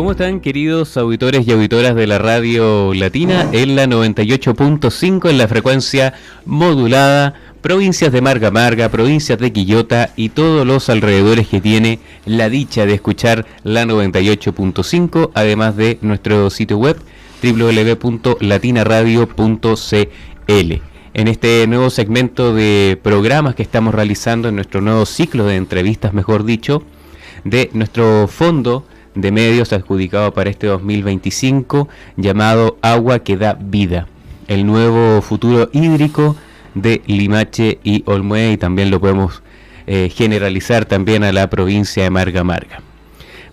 ¿Cómo están, queridos auditores y auditoras de la Radio Latina en la 98.5 en la frecuencia modulada, provincias de Marga Marga, provincias de Quillota y todos los alrededores que tiene la dicha de escuchar la 98.5, además de nuestro sitio web www.latinaradio.cl. En este nuevo segmento de programas que estamos realizando en nuestro nuevo ciclo de entrevistas, mejor dicho, de nuestro fondo de medios adjudicado para este 2025, llamado Agua que da vida, el nuevo futuro hídrico de Limache y Olmué, y también lo podemos generalizar también a la provincia de Marga Marga,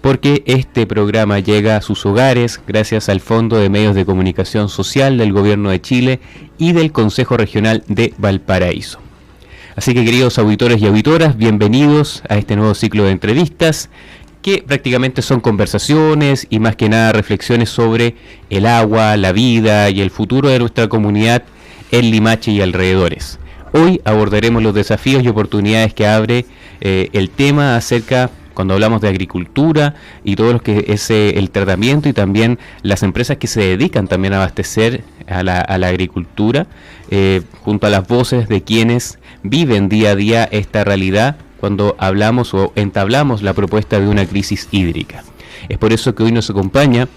porque este programa llega a sus hogares gracias al Fondo de Medios de Comunicación Social del Gobierno de Chile y del Consejo Regional de Valparaíso. Así que, queridos auditores y auditoras, bienvenidos a este nuevo ciclo de entrevistas, que prácticamente son conversaciones y más que nada reflexiones sobre el agua, la vida y el futuro de nuestra comunidad en Limache y alrededores. Hoy abordaremos los desafíos y oportunidades que abre el tema acerca, cuando hablamos de agricultura y todo lo que es el tratamiento, y también las empresas que se dedican también a abastecer a la agricultura, junto a las voces de quienes viven día a día esta realidad cuando hablamos o entablamos la propuesta de una crisis hídrica. Es por eso que hoy nos acompaña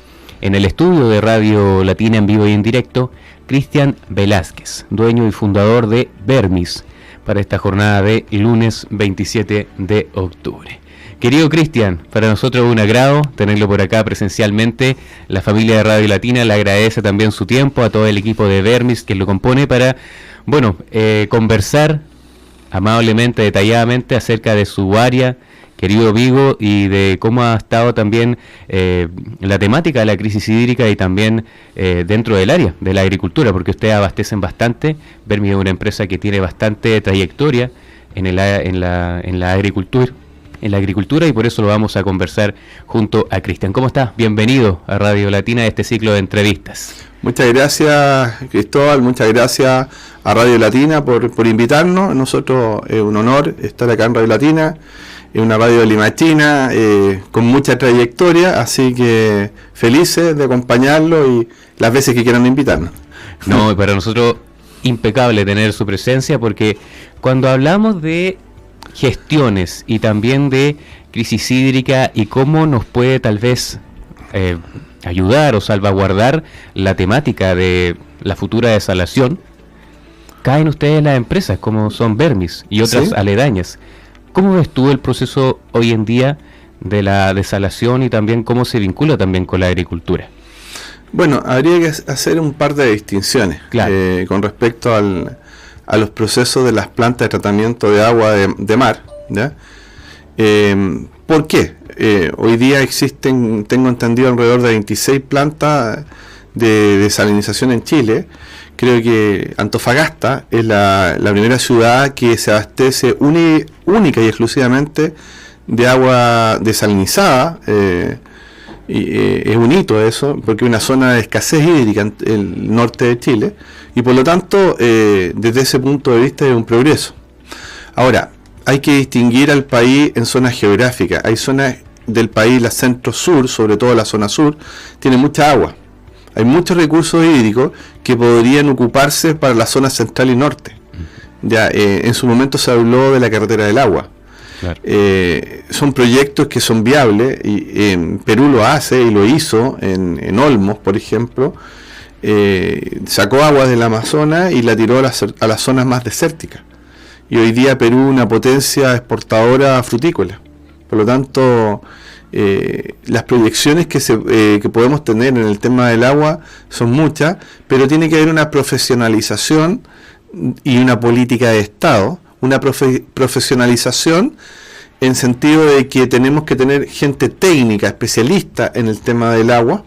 en el estudio de Radio Latina en vivo y en directo Cristian Velázquez, dueño y fundador de Vermis, para esta jornada de lunes 27 de octubre. Querido Cristian, para nosotros es un agrado tenerlo por acá presencialmente. La familia de Radio Latina le agradece también su tiempo a todo el equipo de Vermis que lo compone para, conversar amablemente, detalladamente acerca de su área, querido Vigo, y de cómo ha estado también la temática de la crisis hídrica y también dentro del área de la agricultura, porque ustedes abastecen bastante. Vermis es una empresa que tiene bastante trayectoria en la agricultura, y por eso lo vamos a conversar junto a Cristian. ¿Cómo estás? Bienvenido a Radio Latina a este ciclo de entrevistas. Muchas gracias, Cristóbal, muchas gracias a Radio Latina por invitarnos. Nosotros es un honor estar acá en Radio Latina, es una radio limachina con mucha trayectoria, así que felices de acompañarlo y las veces que quieran invitarnos. No, y para nosotros impecable tener su presencia, porque cuando hablamos de gestiones y también de crisis hídrica y cómo nos puede tal vez ayudar o salvaguardar la temática de la futura desalación, caen ustedes en las empresas como son Vermis y otras aledañas. ¿Cómo ves tú el proceso hoy en día de la desalación y también cómo se vincula también con la agricultura? Bueno, habría que hacer un par de distinciones, claro, con respecto a los procesos de las plantas de tratamiento de agua de mar, ¿ya? ¿Por qué? Hoy día existen, tengo entendido, alrededor de 26 plantas de desalinización en Chile. Creo que Antofagasta es la primera ciudad que se abastece única y exclusivamente de agua desalinizada. Es un hito eso, porque es una zona de escasez hídrica en el norte de Chile, y por lo tanto, desde ese punto de vista es un progreso. Ahora, hay que distinguir al país en zonas geográficas. Hay zonas del país, la centro-sur, sobre todo la zona sur, tiene mucha agua. Hay muchos recursos hídricos que podrían ocuparse para la zona central y norte. Ya en su momento se habló de la carretera del agua. Claro. Son proyectos que son viables, y Perú lo hace y lo hizo en Olmos, por ejemplo. Sacó agua del Amazonas y la tiró a las zonas más desérticas. Y hoy día Perú es una potencia exportadora frutícola. Por lo tanto, las proyecciones que podemos tener en el tema del agua son muchas, pero tiene que haber una profesionalización y una política de Estado. Una profesionalización en sentido de que tenemos que tener gente técnica, especialista en el tema del agua.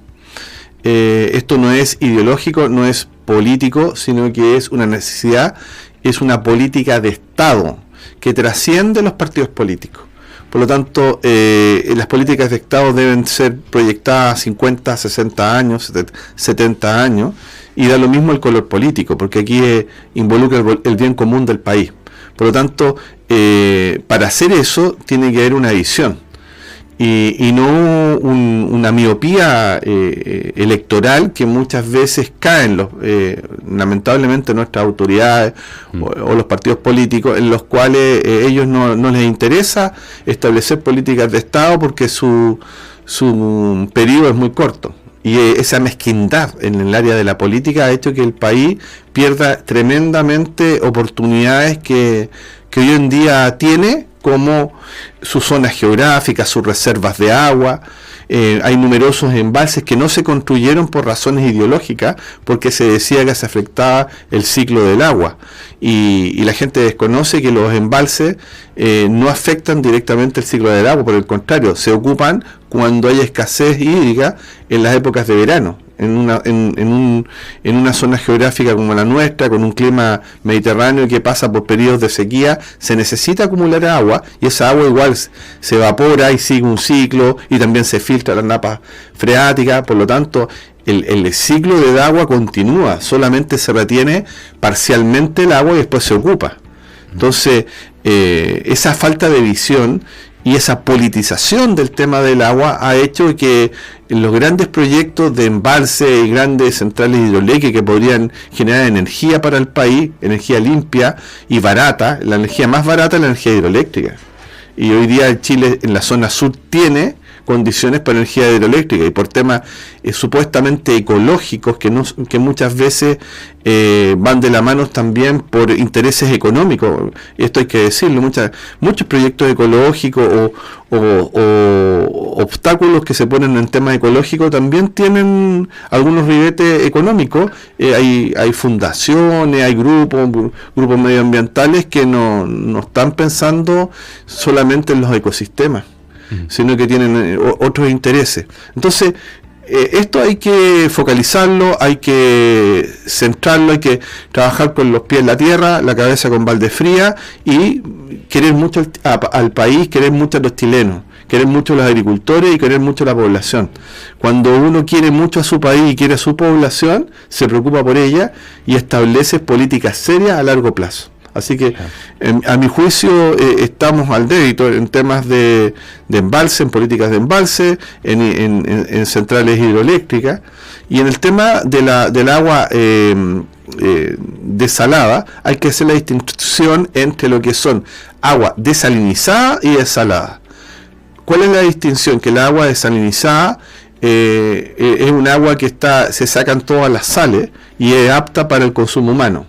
Esto no es ideológico, no es político, sino que es una necesidad, es una política de Estado que trasciende los partidos políticos. Por lo tanto, las políticas de Estado deben ser proyectadas a 50, 60 años, 70 años, y da lo mismo el color político, porque aquí involucra el bien común del país. Por lo tanto, para hacer eso tiene que haber una visión. y no una miopía electoral que muchas veces caen lamentablemente nuestras autoridades o los partidos políticos, en los cuales ellos no les interesa establecer políticas de Estado porque su periodo es muy corto. Y esa mezquindad en el área de la política ha hecho que el país pierda tremendamente oportunidades que hoy en día tiene, como sus zonas geográficas, sus reservas de agua. Hay numerosos embalses que no se construyeron por razones ideológicas, porque se decía que se afectaba el ciclo del agua. Y la gente desconoce que los embalses no afectan directamente el ciclo del agua, por el contrario, se ocupan cuando hay escasez hídrica en las épocas de verano. En una zona geográfica como la nuestra, con un clima mediterráneo que pasa por periodos de sequía, se necesita acumular agua, y esa agua igual se evapora y sigue un ciclo, y también se filtra las napas freáticas. Por lo tanto, el ciclo del agua continúa, solamente se retiene parcialmente el agua y después se ocupa. Entonces, esa falta de visión y esa politización del tema del agua ha hecho que los grandes proyectos de embalse y grandes centrales hidroeléctricas que podrían generar energía para el país, energía limpia y barata, la energía más barata es la energía hidroeléctrica. Y hoy día Chile, en la zona sur, tiene condiciones para energía hidroeléctrica, y por temas supuestamente ecológicos que muchas veces van de la mano también por intereses económicos. Esto hay que decirlo, muchos proyectos ecológicos o obstáculos que se ponen en temas ecológicos también tienen algunos ribetes económicos. Hay fundaciones, hay grupos medioambientales que no están pensando solamente en los ecosistemas, sino que tienen otros intereses. Entonces, esto hay que focalizarlo, hay que centrarlo, hay que trabajar con los pies en la tierra, la cabeza con balde fría, y querer mucho al país, querer mucho a los chilenos, querer mucho a los agricultores y querer mucho a la población. Cuando uno quiere mucho a su país y quiere a su población, se preocupa por ella y establece políticas serias a largo plazo. Así que, a mi juicio, estamos al débito en temas de embalse, en políticas de embalse, en centrales hidroeléctricas, y en el tema del agua desalada. Hay que hacer la distinción entre lo que son agua desalinizada y desalada. ¿Cuál es la distinción? Que el agua desalinizada es un agua que se sacan todas las sales y es apta para el consumo humano.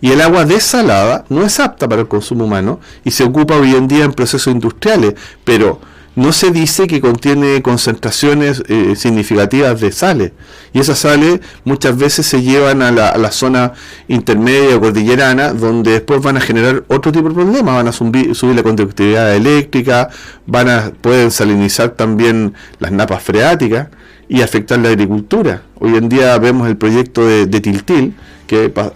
Y el agua desalada no es apta para el consumo humano y se ocupa hoy en día en procesos industriales, pero no se dice que contiene concentraciones significativas de sales. Y esas sales muchas veces se llevan a la zona intermedia o cordillerana, donde después van a generar otro tipo de problemas. Van a subir la conductividad eléctrica, pueden salinizar también las napas freáticas y afectar la agricultura. Hoy en día vemos el proyecto de Tiltil,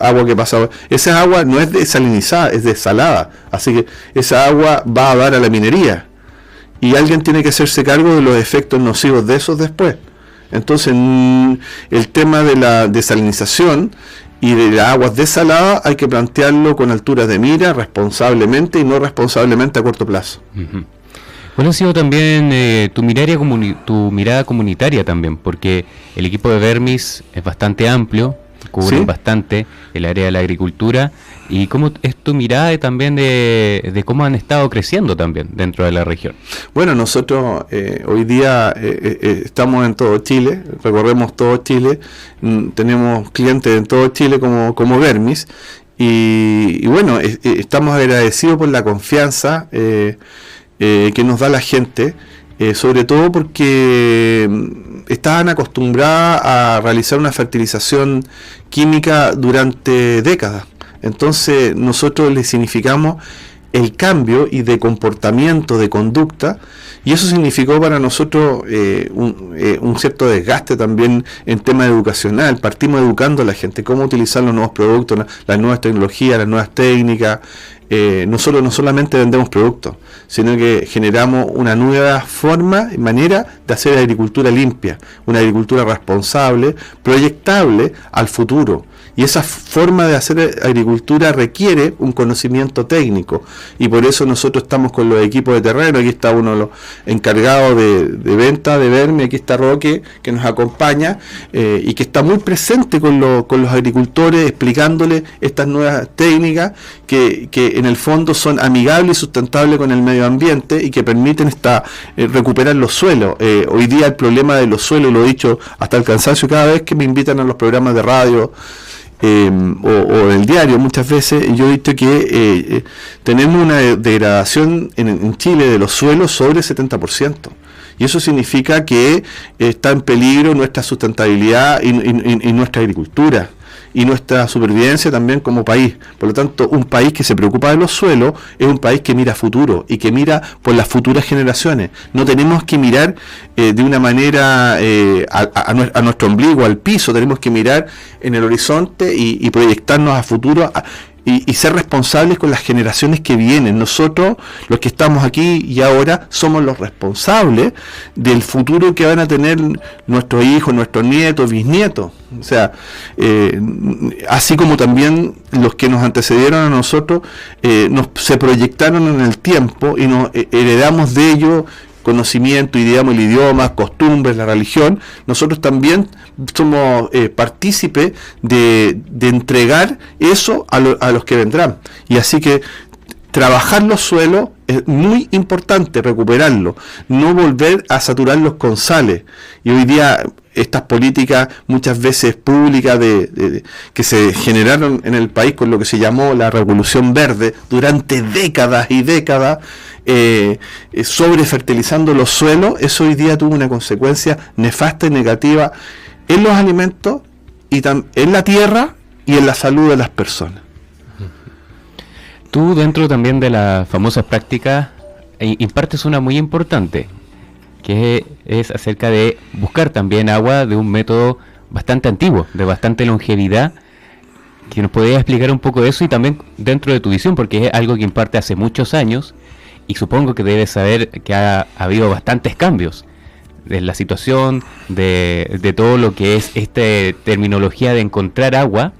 agua que pasa. Esa agua no es desalinizada, es desalada. Así que esa agua va a dar a la minería. Y alguien tiene que hacerse cargo de los efectos nocivos de esos después. Entonces, el tema de la desalinización y de las aguas desaladas hay que plantearlo con alturas de mira, responsablemente y no responsablemente a corto plazo. Uh-huh. ¿Cuál ha sido también tu mirada comunitaria también? Porque el equipo de Vermis es bastante amplio, cubre bastante el área de la agricultura. ¿Y cómo es tu mirada también de cómo han estado creciendo también dentro de la región? Bueno, nosotros hoy día estamos en todo Chile, recorremos todo Chile, tenemos clientes en todo Chile como Vermis, y bueno, estamos agradecidos por la confianza que nos da la gente, sobre todo porque estaban acostumbradas a realizar una fertilización química durante décadas. Entonces nosotros les significamos el cambio y de comportamiento, de conducta, y eso significó para nosotros un cierto desgaste también en tema educacional. Partimos educando a la gente cómo utilizar los nuevos productos, las nuevas tecnologías, las nuevas técnicas. Nosotros no solamente vendemos productos, sino que generamos una nueva forma y manera de hacer agricultura limpia, una agricultura responsable, proyectable al futuro. Y esa forma de hacer agricultura requiere un conocimiento técnico, y por eso nosotros estamos con los equipos de terreno. Aquí está uno de los encargados de venta de Vermi, aquí está Roque, que nos acompaña, y que está muy presente con los agricultores, explicándoles estas nuevas técnicas que en el fondo son amigables y sustentables con el medio ambiente y que permiten recuperar los suelos. Hoy día el problema de los suelos, lo he dicho hasta el cansancio cada vez que me invitan a los programas de radio o el diario, muchas veces yo he dicho que tenemos una degradación en Chile de los suelos sobre el 70%. Y eso significa que está en peligro nuestra sustentabilidad y nuestra agricultura y nuestra supervivencia también como país. Por lo tanto, un país que se preocupa de los suelos es un país que mira a futuro y que mira por las futuras generaciones. No tenemos que mirar de una manera a nuestro ombligo, al piso. Tenemos que mirar en el horizonte y proyectarnos a futuro y ser responsables con las generaciones que vienen. Nosotros, los que estamos aquí y ahora, somos los responsables del futuro que van a tener nuestros hijos, nuestros nietos, bisnietos. O sea, así como también los que nos antecedieron a nosotros se proyectaron en el tiempo y nos heredamos de ellos conocimiento, el idioma, costumbres, la religión. Nosotros también somos partícipes de entregar eso a los que vendrán. Y así que trabajar los suelos es muy importante, recuperarlos, no volver a saturarlos con sales. Y hoy día estas políticas muchas veces públicas que se generaron en el país con lo que se llamó la Revolución Verde durante décadas y décadas, sobrefertilizando los suelos, eso hoy día tuvo una consecuencia nefasta y negativa en los alimentos, y en la tierra y en la salud de las personas. Tú, dentro también de las famosas prácticas, impartes una muy importante, que es acerca de buscar también agua de un método bastante antiguo, de bastante longevidad, que nos podrías explicar un poco de eso, y también dentro de tu visión, porque es algo que imparte hace muchos años, y supongo que debes saber que ha habido bastantes cambios de la situación, de todo lo que es esta terminología de encontrar agua.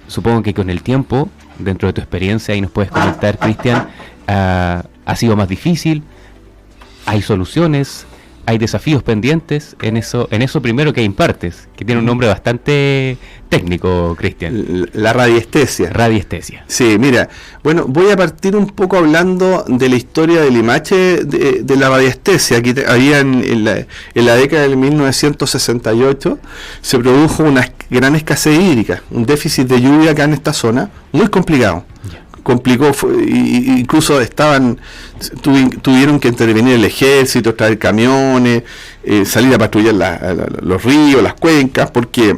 Supongo que con el tiempo, dentro de tu experiencia, y nos puedes comentar, Cristian, ha sido más difícil, hay soluciones, hay desafíos pendientes en eso primero que impartes, que tiene un nombre bastante técnico, Cristian. La radiestesia. Radiestesia. Sí, mira, bueno, voy a partir un poco hablando de la historia del Limache, de la radiestesia. Aquí había en la década del 1968 se produjo una gran escasez hídrica, un déficit de lluvia acá en esta zona, muy complicado. Yeah. Complicó, incluso tuvieron que intervenir el ejército, traer camiones, salir a patrullar los ríos, las cuencas, porque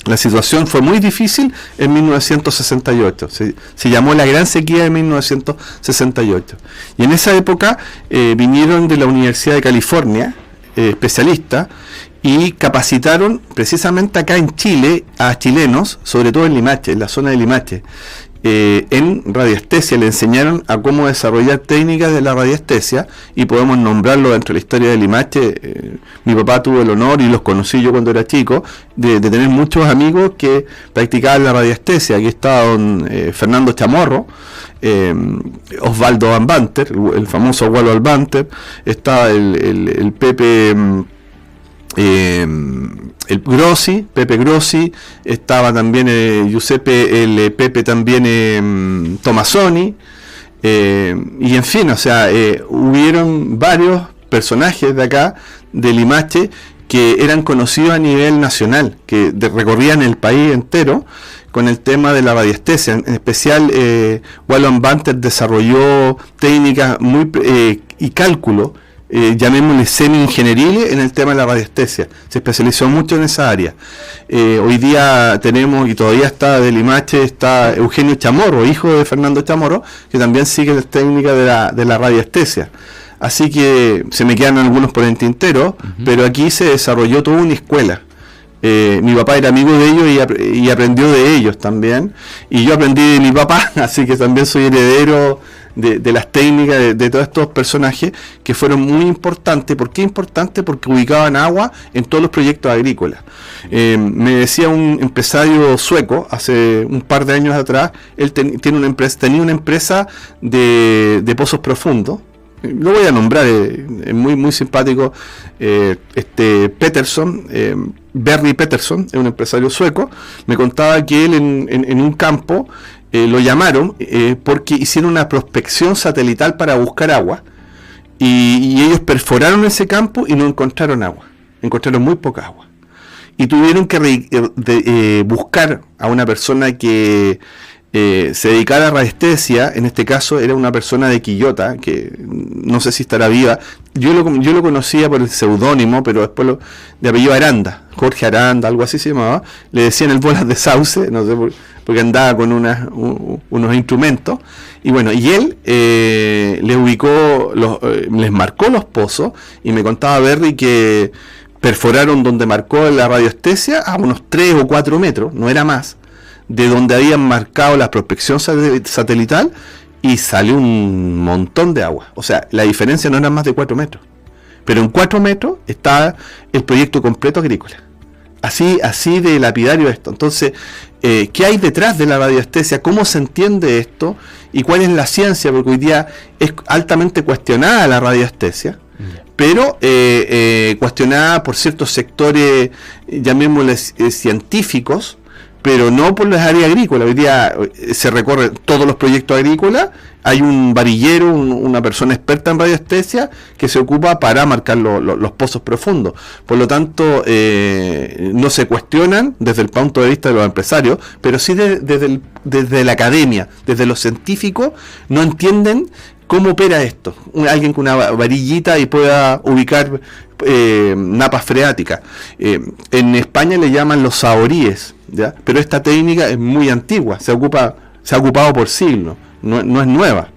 la situación fue muy difícil en 1968. Se llamó la Gran Sequía de 1968. Y en esa época vinieron de la Universidad de California especialistas y capacitaron precisamente acá en Chile a chilenos, sobre todo en Limache, en la zona de Limache. En radiestesia le enseñaron a cómo desarrollar técnicas de la radiestesia, y podemos nombrarlo dentro de la historia de Limache. Mi papá tuvo el honor, y los conocí yo cuando era chico, de tener muchos amigos que practicaban la radiestesia. Aquí está don Fernando Chamorro, Osvaldo Van Banter, el famoso Osvaldo Van Banter, está el Pepe el Grossi, Pepe Grossi, estaba también Giuseppe, el Pepe también Tomasoni, y en fin, o sea, hubieron varios personajes de acá, de Limache, que eran conocidos a nivel nacional, que recorrían el país entero con el tema de la radiestesia. En especial, Wallon Banter desarrolló técnicas y cálculo, llamémosle semi-ingenieriles, en el tema de la radiestesia. Se especializó mucho en esa área. Hoy día tenemos, y todavía está de Limache, está Eugenio Chamorro, hijo de Fernando Chamorro, que también sigue las técnicas de la radiestesia. Así que se me quedan algunos por el tintero, pero aquí se desarrolló toda una escuela Mi papá era amigo de ellos y aprendió de ellos también. Y yo aprendí de mi papá, así que también soy heredero de las técnicas de todos estos personajes que fueron muy importantes. ¿Por qué importante? Porque ubicaban agua en todos los proyectos agrícolas. Me decía un empresario sueco hace un par de años atrás, él tenía una empresa de pozos profundos. Lo voy a nombrar, es muy muy simpático. Peterson, Bernie Peterson, es un empresario sueco. Me contaba que él en un campo lo llamaron porque hicieron una prospección satelital para buscar agua y ellos perforaron ese campo y no encontraron agua, encontraron muy poca agua y tuvieron que buscar a una persona que se dedicara a radiestesia. En este caso era una persona de Quillota, que no sé si estará viva. Yo lo conocía por el seudónimo, pero después de apellido Aranda, Jorge Aranda, algo así se llamaba. Le decían el bolas de sauce, no sé porque andaba con unos instrumentos. Y bueno, y él les ubicó, les marcó los pozos, y me contaba Berry que perforaron donde marcó la radiestesia a unos 3 o 4 metros, no era más, de donde habían marcado la prospección satelital, y salió un montón de agua. O sea, la diferencia no era más de 4 metros. Pero en 4 metros está el proyecto completo agrícola. Así de lapidario esto. Entonces, ¿qué hay detrás de la radiestesia? ¿Cómo se entiende esto? ¿Y cuál es la ciencia? Porque hoy día es altamente cuestionada la radiestesia, pero cuestionada por ciertos sectores, llamémosles científicos, pero no por las áreas agrícolas. Hoy día se recorren todos los proyectos agrícolas, hay un varillero, una persona experta en radiestesia que se ocupa para marcar los pozos profundos. Por lo tanto, no se cuestionan desde el punto de vista de los empresarios, pero sí desde la academia, desde los científicos, no entienden cómo opera esto. Alguien con una varillita y pueda ubicar napas freáticas. En España le llaman los saoríes, ¿ya? Pero esta técnica es muy antigua, se ha ocupado por siglos, no es nueva.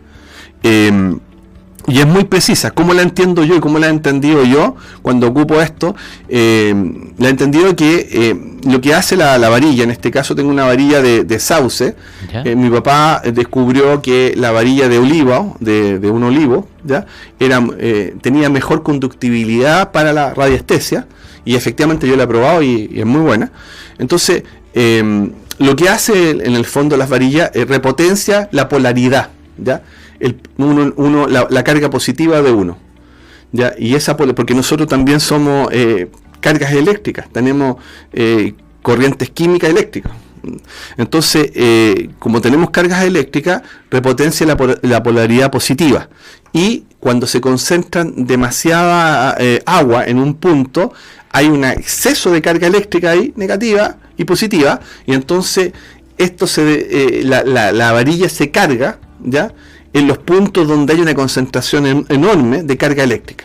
Y es muy precisa. ¿Cómo la entiendo yo y cómo la he entendido yo cuando ocupo esto? La he entendido que lo que hace la varilla, en este caso tengo una varilla de sauce. Mi papá descubrió que la varilla de olivo, de un olivo, ¿ya? Tenía mejor conductibilidad para la radiestesia, y efectivamente yo la he probado y es muy buena. Entonces, lo que hace en el fondo las varillas repotencia la polaridad, ¿ya? La carga positiva de uno, ¿ya? Y porque nosotros también somos cargas eléctricas, tenemos corrientes químicas eléctricas. Entonces, como tenemos cargas eléctricas, repotencia la polaridad positiva, y cuando se concentran demasiada agua en un punto, hay un exceso de carga eléctrica ahí, negativa y positiva, y entonces esto la varilla se carga, ¿ya?, en los puntos donde hay una concentración enorme de carga eléctrica.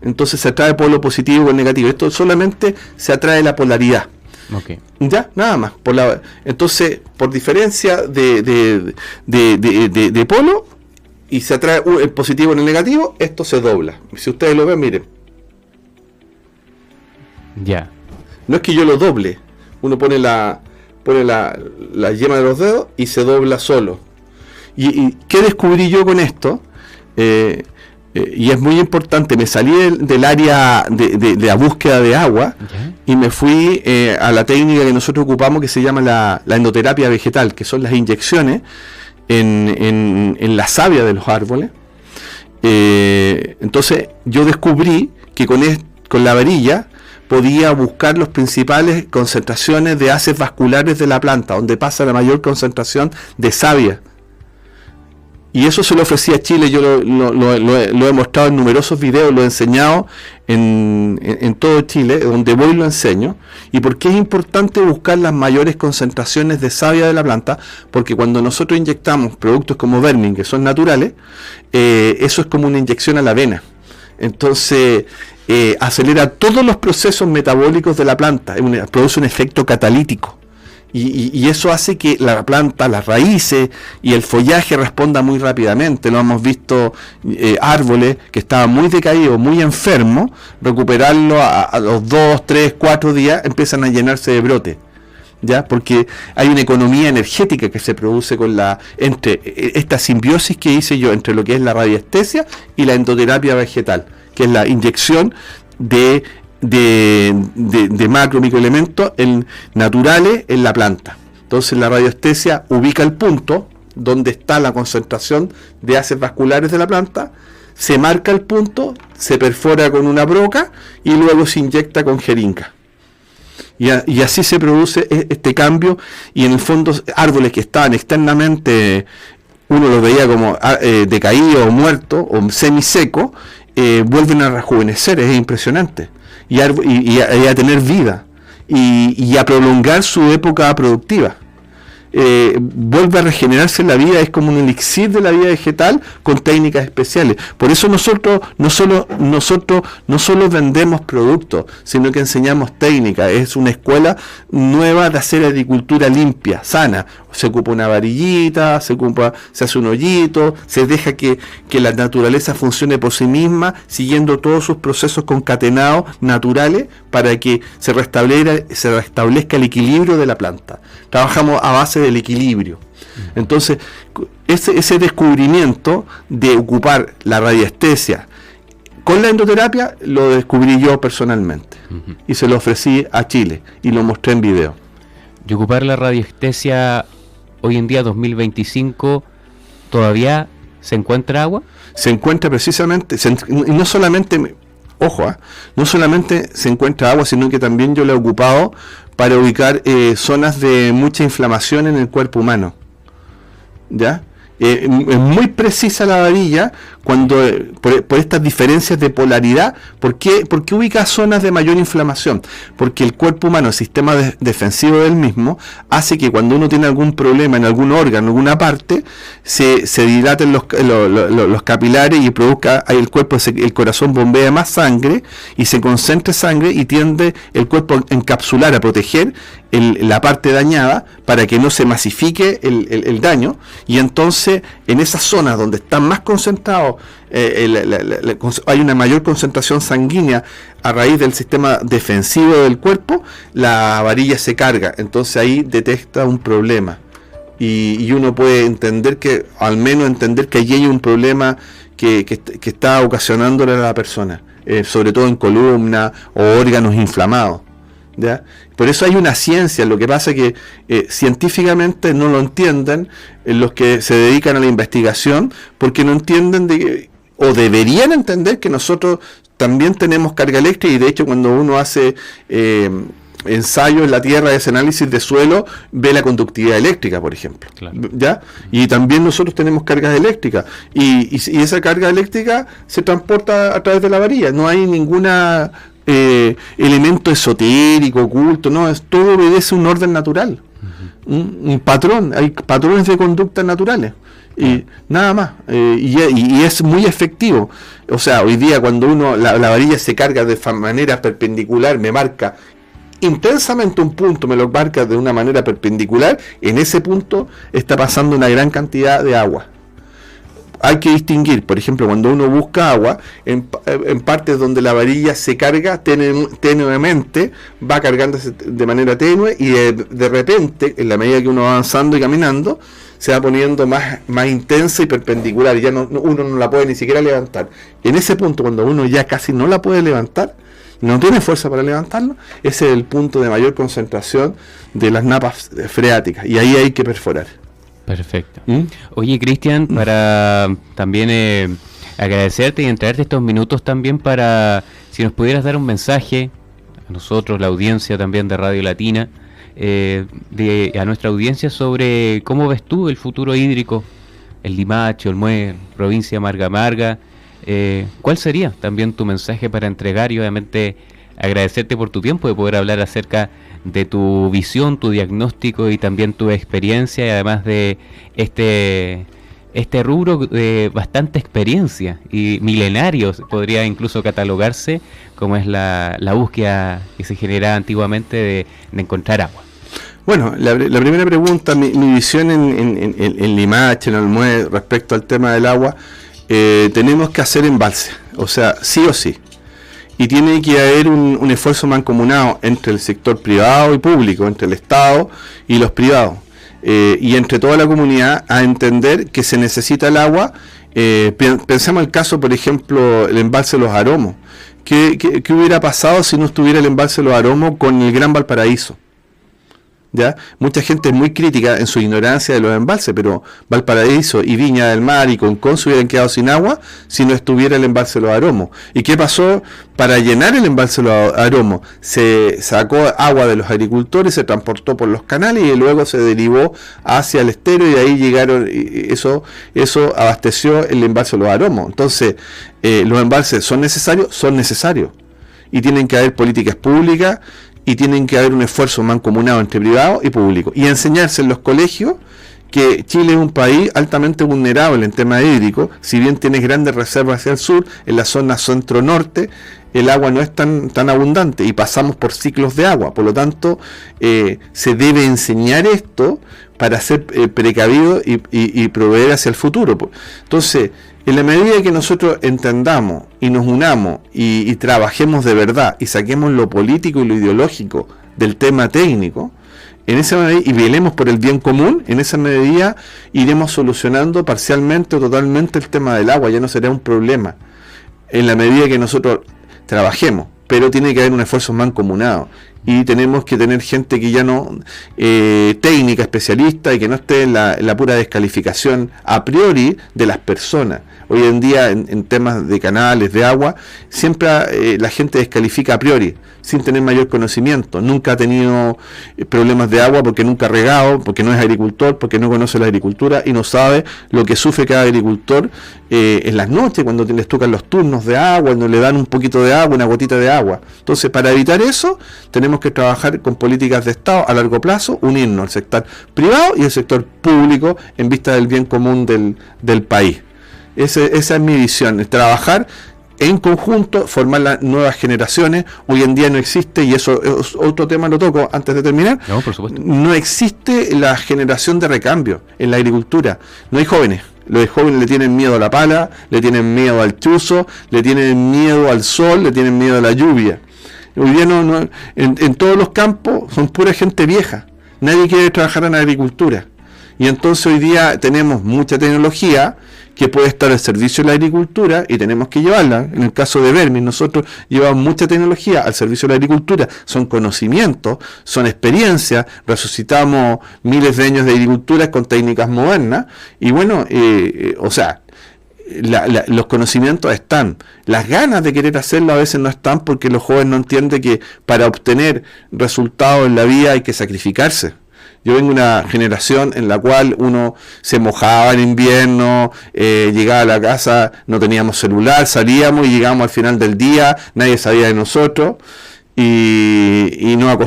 Entonces se atrae polo positivo o el negativo. Esto solamente se atrae la polaridad. Okay. Ya, nada más. Entonces, por diferencia de polo, y se atrae el positivo en el negativo, esto se dobla. Si ustedes lo ven, miren. Ya. No es que yo lo doble. Uno pone la yema de los dedos y se dobla solo. ¿Y qué descubrí yo con esto? Y es muy importante. Me salí del área de la búsqueda de agua, y me fui a la técnica que nosotros ocupamos, que se llama la endoterapia vegetal, que son las inyecciones en la savia de los árboles. Entonces yo descubrí que con la varilla podía buscar las principales concentraciones de haces vasculares de la planta, donde pasa la mayor concentración de savia. Y eso se lo ofrecí a Chile. Yo lo he mostrado en numerosos videos, lo he enseñado en todo Chile, donde voy lo enseño. ¿Y por qué es importante buscar las mayores concentraciones de savia de la planta? Porque cuando nosotros inyectamos productos como Vermin, que son naturales, eso es como una inyección a la vena. Entonces, acelera todos los procesos metabólicos de la planta, produce un efecto catalítico. Y eso hace que la planta, las raíces y el follaje responda muy rápidamente. Lo hemos visto árboles que estaban muy decaídos, muy enfermos, recuperarlo a los 2, 3, 4 días empiezan a llenarse de brote. ¿Ya? Porque hay una economía energética que se produce entre esta simbiosis que hice yo entre lo que es la radiestesia y la endoterapia vegetal, que es la inyección de macro microelementos naturales en la planta. Entonces la radioestesia ubica el punto donde está la concentración de haces vasculares de la planta, se marca el punto, se perfora con una broca y luego se inyecta con jeringa. Y así se produce este cambio, y en el fondo árboles que estaban externamente, uno los veía como decaídos o muertos o semisecos, vuelven a rejuvenecer, es impresionante, y a tener vida y a prolongar su época productiva. Vuelve a regenerarse la vida, es como un elixir de la vida vegetal con técnicas especiales. Por eso nosotros no solo vendemos productos, sino que enseñamos técnicas. Es una escuela nueva de hacer agricultura limpia, sana. Se ocupa una varillita, se hace un hoyito, se deja que la naturaleza funcione por sí misma, siguiendo todos sus procesos concatenados naturales para que se restablezca el equilibrio de la planta. Trabajamos a base del equilibrio. Entonces, ese descubrimiento de ocupar la radiestesia con la endoterapia lo descubrí yo personalmente, y se lo ofrecí a Chile y lo mostré en video. Y ocupar la radiestesia hoy en día 2025, ¿todavía se encuentra agua? Se encuentra precisamente, y no solamente, ojo, no solamente se encuentra agua, sino que también yo la he ocupado para ubicar zonas de mucha inflamación en el cuerpo humano. ¿Ya? Es muy precisa la varilla por estas diferencias de polaridad. ¿Por qué ubica zonas de mayor inflamación? Porque el cuerpo humano, el sistema defensivo del mismo, hace que cuando uno tiene algún problema en algún órgano, en alguna parte, se dilaten los capilares y produzca el corazón bombea más sangre y se concentre sangre, y tiende el cuerpo a encapsular, a proteger la parte dañada para que no se masifique el daño, y entonces en esas zonas donde están más concentrados, hay una mayor concentración sanguínea a raíz del sistema defensivo del cuerpo, la varilla se carga, entonces ahí detecta un problema, y uno puede entender que allí hay un problema que está ocasionándole a la persona, sobre todo en columna o órganos inflamados. ¿Ya? Por eso hay una ciencia. Lo que pasa es que científicamente no lo entienden los que se dedican a la investigación, porque no entienden o deberían entender que nosotros también tenemos carga eléctrica, y de hecho cuando uno hace ensayos en la tierra, ese análisis de suelo, ve la conductividad eléctrica, por ejemplo. Claro. ¿Ya? Y también nosotros tenemos cargas eléctricas, y esa carga eléctrica se transporta a través de la varilla. No hay ninguna elemento esotérico, oculto, no, todo obedece un orden natural, un patrón, hay patrones de conducta naturales, y nada más, y es muy efectivo. O sea, hoy día cuando la varilla se carga de manera perpendicular, me marca intensamente un punto, me lo marca de una manera perpendicular, en ese punto está pasando una gran cantidad de agua. Hay que distinguir, por ejemplo, cuando uno busca agua, en partes donde la varilla se carga tenuemente, va cargándose de manera tenue, y de repente, en la medida que uno va avanzando y caminando, se va poniendo más intensa y perpendicular, y ya uno no la puede ni siquiera levantar. En ese punto, cuando uno ya casi no la puede levantar, no tiene fuerza para levantarlo, ese es el punto de mayor concentración de las napas freáticas, y ahí hay que perforar. Perfecto. Oye, Cristian, para también agradecerte y entregarte estos minutos también, para si nos pudieras dar un mensaje a nosotros, la audiencia también de Radio Latina, a nuestra audiencia, sobre cómo ves tú el futuro hídrico, el Limache, Olmué, provincia Marga Marga. ¿Cuál sería también tu mensaje para entregar, y obviamente agradecerte por tu tiempo de poder hablar acerca de tu visión, tu diagnóstico y también tu experiencia, y además de este rubro de bastante experiencia y milenario, podría incluso catalogarse, como es la búsqueda que se generaba antiguamente de encontrar agua? Bueno, la primera pregunta, mi visión en Limache, en Olmué, respecto al tema del agua, tenemos que hacer embalse, o sea, sí o sí. Y tiene que haber un esfuerzo mancomunado entre el sector privado y público, entre el Estado y los privados, y entre toda la comunidad, a entender que se necesita el agua. Pensemos el caso, por ejemplo, el embalse de los Aromos. ¿Qué hubiera pasado si no estuviera el embalse de los Aromos con el Gran Valparaíso? ¿Ya? Mucha gente es muy crítica en su ignorancia de los embalses, pero Valparaíso y Viña del Mar y Concón se hubieran quedado sin agua si no estuviera el embalse de los Aromos. ¿Y qué pasó? Para llenar el embalse de los Aromos se sacó agua de los agricultores, se transportó por los canales y luego se derivó hacia el estero, y de ahí llegaron, y eso abasteció el embalse de los Aromos. Entonces, los embalses son necesarios, y tienen que haber políticas públicas, y tienen que haber un esfuerzo mancomunado entre privado y público, y enseñarse en los colegios que Chile es un país altamente vulnerable en tema hídrico. Si bien tiene grandes reservas hacia el sur, en la zona centro-norte el agua no es tan abundante y pasamos por ciclos de agua. Por lo tanto, se debe enseñar esto para ser precavido y proveer hacia el futuro. Entonces, en la medida que nosotros entendamos y nos unamos y trabajemos de verdad y saquemos lo político y lo ideológico del tema técnico, en esa medida, y velemos por el bien común, en esa medida iremos solucionando parcialmente o totalmente el tema del agua. Ya no será un problema en la medida que nosotros trabajemos, pero tiene que haber un esfuerzo mancomunado, y tenemos que tener gente que ya no técnica, especialista, y que no esté en la pura descalificación a priori de las personas. Hoy en día en temas de canales, de agua, siempre la gente descalifica a priori, sin tener mayor conocimiento. Nunca ha tenido problemas de agua porque nunca ha regado, porque no es agricultor, porque no conoce la agricultura y no sabe lo que sufre cada agricultor en las noches, cuando les tocan los turnos de agua, cuando le dan un poquito de agua, una gotita de agua. Entonces, para evitar eso, tenemos que trabajar con políticas de Estado a largo plazo, unirnos al sector privado y el sector público en vista del bien común del país. Esa es mi visión, es trabajar en conjunto, formar las nuevas generaciones. Hoy en día no existe, y eso es otro tema, lo toco antes de terminar. No, por supuesto. No existe la generación de recambio en la agricultura. No hay jóvenes. Los jóvenes le tienen miedo a la pala, le tienen miedo al chuzo, le tienen miedo al sol, le tienen miedo a la lluvia. Hoy día en todos los campos son pura gente vieja. Nadie quiere trabajar en agricultura. Y entonces hoy día tenemos mucha tecnología que puede estar al servicio de la agricultura y tenemos que llevarla. En el caso de Vermis, nosotros llevamos mucha tecnología al servicio de la agricultura. Son conocimientos, son experiencias, resucitamos miles de años de agricultura con técnicas modernas. Y bueno, o sea, los conocimientos están, las ganas de querer hacerlo a veces no están, porque los jóvenes no entienden que para obtener resultados en la vida hay que sacrificarse. Yo vengo de una generación en la cual uno se mojaba en invierno, llegaba a la casa, no teníamos celular, salíamos y llegábamos al final del día, nadie sabía de nosotros. Y no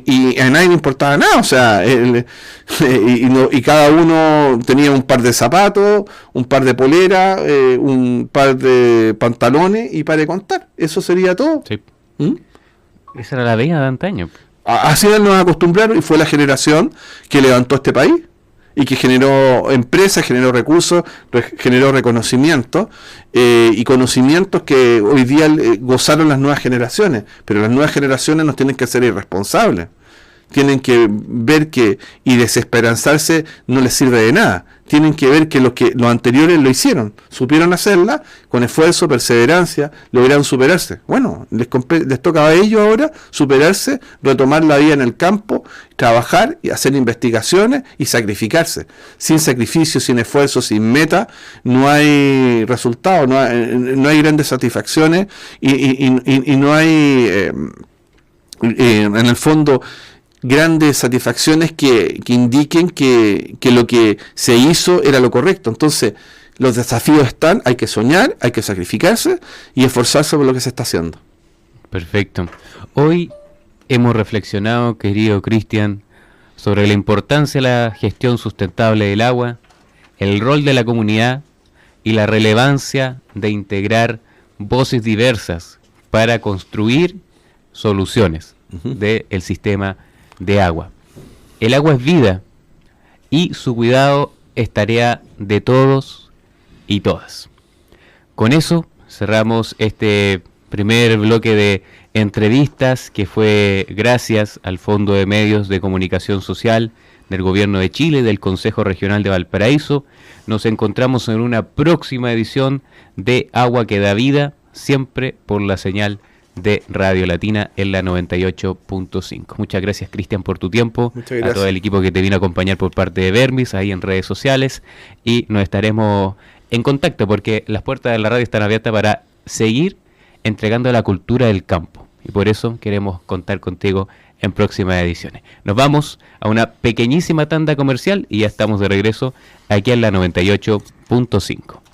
y a nadie le importaba nada, o sea, y cada uno tenía un par de zapatos, un par de poleras, un par de pantalones, y para de contar, eso sería todo. Sí. Esa era la vida de antaño. Así nos acostumbraron, y fue la generación que levantó este país y que generó empresas, generó recursos, generó reconocimiento y conocimientos que hoy día gozaron las nuevas generaciones. Pero las nuevas generaciones nos tienen que hacer irresponsables. Tienen que ver y desesperanzarse no les sirve de nada. Tienen que ver que los anteriores lo hicieron, supieron hacerla, con esfuerzo, perseverancia, lograron superarse. Bueno, les toca a ellos ahora superarse, retomar la vida en el campo, trabajar y hacer investigaciones y sacrificarse. Sin sacrificio, sin esfuerzo, sin meta, no hay resultados, no hay grandes satisfacciones y no hay, en el fondo, grandes satisfacciones que indiquen que lo que se hizo era lo correcto. Entonces, los desafíos están, hay que soñar, hay que sacrificarse y esforzarse por lo que se está haciendo. Perfecto. Hoy hemos reflexionado, querido Cristian, sobre la importancia de la gestión sustentable del agua, el rol de la comunidad y la relevancia de integrar voces diversas para construir soluciones del sistema de agua. el agua es vida y su cuidado es tarea de todos y todas. Con eso cerramos este primer bloque de entrevistas que fue gracias al Fondo de Medios de Comunicación Social del Gobierno de Chile, del Consejo Regional de Valparaíso. Nos encontramos en una próxima edición de Agua que da vida, siempre por la señal de Radio Latina en la 98.5. Muchas gracias, Cristian, por tu tiempo. A todo el equipo que te vino a acompañar por parte de Vermis, ahí en redes sociales, y nos estaremos en contacto porque las puertas de la radio están abiertas para seguir entregando la cultura del campo, y por eso queremos contar contigo en próximas ediciones. Nos vamos a una pequeñísima tanda comercial y ya estamos de regreso aquí en la 98.5.